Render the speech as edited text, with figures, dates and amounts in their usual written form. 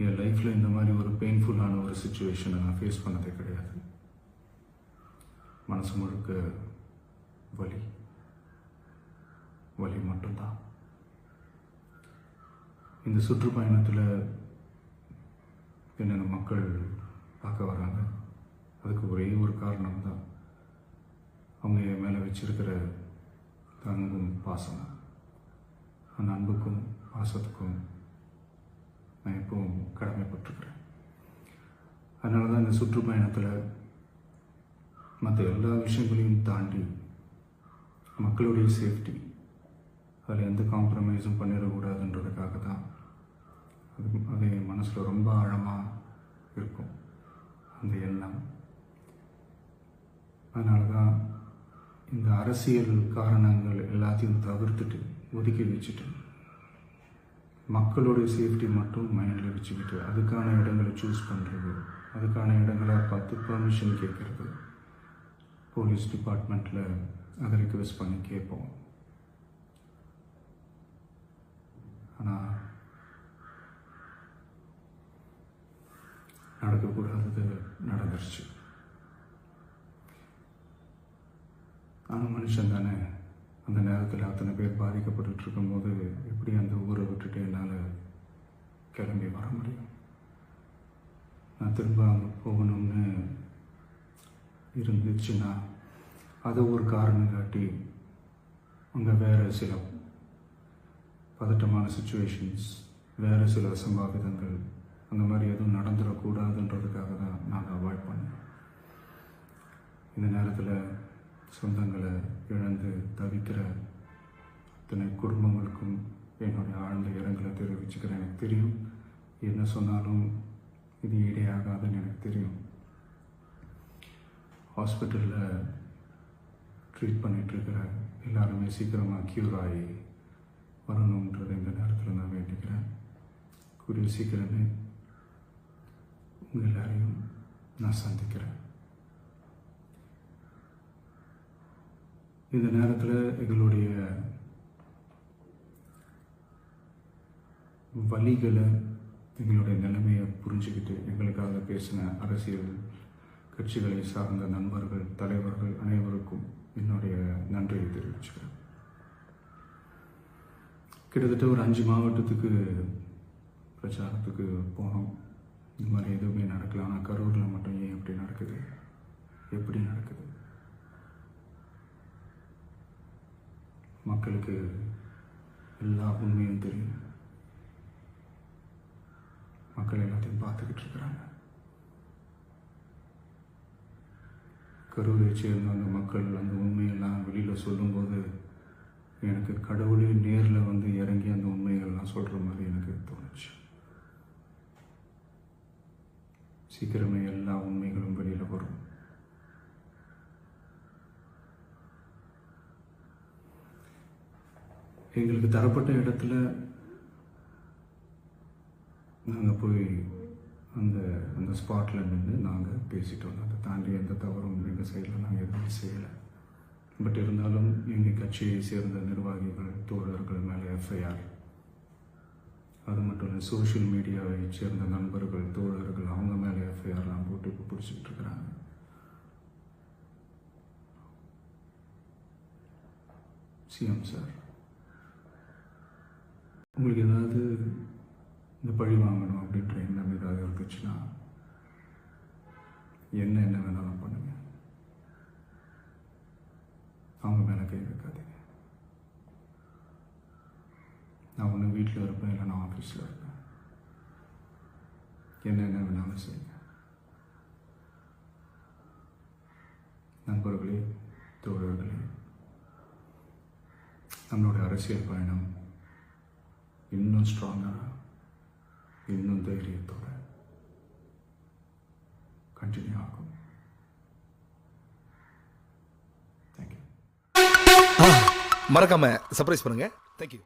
என் லைஃப்பில் இந்த மாதிரி ஒரு பெயின்ஃபுல்லான ஒரு சுச்சுவேஷனை நான் ஃபேஸ் பண்ணதே கிடையாது. மனசு முழுக்க வலி வலி மட்டும்தான். இந்த சுற்றுப்பயணத்தில் என்னென்ன மக்கள் பார்க்க வராங்க, அதுக்கு ஒரே ஒரு காரணம் தான், அவங்க என் மேலே வச்சிருக்கிற அன்பும் பாசம். அந்த அன்புக்கும் பாசத்துக்கும் நான் எப்பவும் கடமைப்பட்டிருக்கிறேன். அதனால தான் இந்த சுற்றுப்பயணத்தில் மற்ற எல்லா விஷயங்களையும் தாண்டி மக்களுடைய சேஃப்டி, அதில் எந்த காம்ப்ரமைஸும் பண்ணிடக்கூடாதுன்றதுக்காக தான் அது என் மனசில் ரொம்ப ஆழமாக இருக்கும் அந்த எண்ணம். அதனால தான் இந்த அரசியல் காரணங்கள் எல்லாத்தையும் தவிர்த்துட்டு ஒதுக்கி வச்சுட்டு மக்களுடைய சேஃப்டி மட்டும் மைண்டில் வச்சுக்கிட்டு அதுக்கான இடங்களை சூஸ் பண்ணுறது, அதுக்கான இடங்களை பார்த்து பெர்மிஷன் கேட்குறது, போலீஸ் டிபார்ட்மெண்ட்டில் அதை ரிக்வெஸ்ட் பண்ணி கேட்போம். ஆனால் நடக்கக்கூடாதது நடந்துருச்சு. ஆனால் மனுஷன் தானே, அந்த நேரத்தில் அத்தனை பேர் பாதிக்கப்பட்டு இருக்கும்போது எப்படி அந்த ஊரை விட்டுட்டு என்னால் கிளம்பி வர முடியும்? நான் திரும்ப அங்கே போகணும்னு இருந்துச்சுன்னா அதை ஒரு காரணம் காட்டி அங்கே வேறு சில பதட்டமான சுச்சுவேஷன்ஸ், வேறு சில அசம்பாவிதங்கள் அந்த மாதிரி எதுவும் நடந்துடக்கூடாதுன்றதுக்காக தான் நான் அவாய்ட் பண்ணேன். இந்த நேரத்தில் சொந்தங்களை இழந்து தவிக்கிற அத்தனை குடும்பங்களுக்கும் என்னுடைய ஆழ்ந்த இரங்கலை தெரிவிச்சுக்கிறேன். எனக்கு தெரியும், என்ன சொன்னாலும் இது ஈடையாகாதுன்னு எனக்கு தெரியும். ஹாஸ்பிட்டலில் ட்ரீட் பண்ணிகிட்ருக்கிற எல்லாருமே சீக்கிரமாக க்யூர் ஆகி வரணுன்றது இந்த நேரத்தில் நான் வேண்டிக்கிறேன். கூடிய சீக்கிரமே உங்கள் எல்லாரையும் நான் சந்திக்கிறேன். இந்த நேரத்தில் எங்களுடைய வலிகளை, எங்களுடைய நிலைமையை புரிஞ்சுக்கிட்டு எங்களுக்காக பேசின அரசியல் கட்சிகளை சார்ந்த நண்பர்கள், தலைவர்கள் அனைவருக்கும் என்னுடைய நன்றியை தெரிவிச்சுக்கிறேன். கிட்டத்தட்ட ஒரு 5 மாவட்டத்துக்கு பிரச்சாரத்துக்கு போனோம். இந்த மாதிரி எதுவுமே நடக்கல. ஆனால் கரூரில் மட்டும் ஏன் எப்படி நடக்குது, எப்படி நடக்குது? மக்களுக்கு எல்லா உண்மையும் தெரியும். மக்கள் எல்லாத்தையும் பார்த்துக்கிட்டு இருக்கிறாங்க. கரூரை சேர்ந்த அந்த மக்கள் அந்த உண்மையெல்லாம் வெளியில் சொல்லும்போது எனக்கு கடவுளே நேரில் வந்து இறங்கி அந்த உண்மைகள்லாம் சொல்கிற மாதிரி எனக்கு தோணுச்சு. சீக்கிரமே எல்லா உண்மைகளும் வெளியில் வரும். எங்களுக்கு தரப்பட்ட இடத்துல நாங்கள் போய் அந்த அந்த ஸ்பாட்டில் நின்று நாங்கள் பேசிட்டோம். அதை தாண்டி எந்த தவறும் எங்கள் சைடில் நாங்கள் எதுவும் செய்யலை. பட் இருந்தாலும் எங்கள் கட்சியை சேர்ந்த நிர்வாகிகள், தோழர்கள் மேலே எஃப்ஐஆர், அது மட்டும் இல்லை சோஷியல் மீடியாவை சேர்ந்த நண்பர்கள், தோழர்கள் அவங்க மேலே எஃப்ஐஆர்லாம் போட்டு இப்போ பிடிச்சிட்டு இருக்கிறாங்க. சிஎம் சார், உங்களுக்கு ஏதாவது இந்த பழி வாங்கணும் அப்படின்ற எண்ணம் ஏதாவது இருந்துச்சுன்னா என்ன வேணாலும் பண்ணுங்க. அவங்க மேலே கை வைக்காதீங்க. நான் ஒன்று வீட்டில் இருப்பேன், இல்லை நான் ஆஃபீஸில் இருப்பேன். என்ன வேணாலும் செய்யுங்க. நண்பர்களே, தோழர்களே, நம்மளுடைய அரசியல் பயணம் இன்னும் ஸ்ட்ராங்காக, இன்னும் தைரியத்தோட கண்டினியூ ஆகும். தேங்க்யூ. மறக்காம சர்ப்ரைஸ் பண்ணுங்க. தேங்க்யூ.